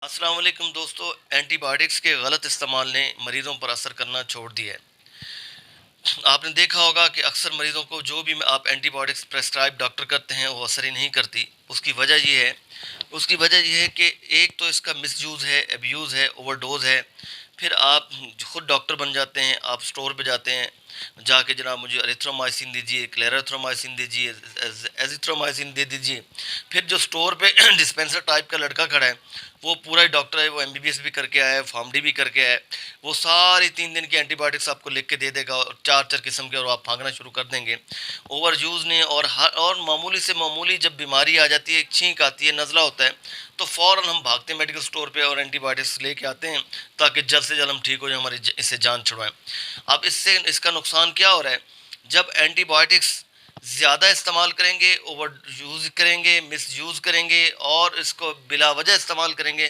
السلام علیکم دوستو، اینٹی بایوٹکس کے غلط استعمال نے مریضوں پر اثر کرنا چھوڑ دیا ہے۔ آپ نے دیکھا ہوگا کہ اکثر مریضوں کو جو بھی آپ اینٹی بایوٹکس پریسکرائب ڈاکٹر کرتے ہیں وہ اثر ہی نہیں کرتی۔ اس کی وجہ یہ ہے کہ ایک تو اس کا مس یوز ہے، ایبیوز ہے، اوور ڈوز ہے۔ پھر آپ خود ڈاکٹر بن جاتے ہیں، آپ سٹور پہ جاتے ہیں، جا کے جناب مجھے اریتھرومائسین دیجیے، کلیراتھرومائسین دیجیے، ایزیتھرومائسین دے دیجیے۔ پھر جو سٹور پہ ڈسپینسر ٹائپ کا لڑکا کھڑا ہے وہ پورا ہی ڈاکٹر ہے، وہ ایم بی بی ایس بھی کر کے آیا ہے، فارم ڈی بھی کر کے آیا ہے۔ وہ ساری 3 دن کی اینٹی بایوٹکس آپ کو لکھ کے دے دے گا، اور چار چار قسم کے، اور آپ پھانکنا شروع کر دیں گے اوور یوز نے۔ اور معمولی سے معمولی جب بیماری آ جاتی ہے، ایک چھینک آتی ہے، نزلہ ہوتا ہے، تو فوراً ہم بھاگتے ہیں میڈیکل سٹور پہ اور اینٹی بایوٹکس لے کے آتے ہیں تاکہ جلد سے جلد ہم ٹھیک ہو جائیں، ہماری اس سے جان چھڑوائیں۔ اب اس کا نقصان کیا ہو رہا ہے؟ جب اینٹی بایوٹکس زیادہ استعمال کریں گے، اوور یوز کریں گے، مس یوز کریں گے، اور اس کو بلا وجہ استعمال کریں گے،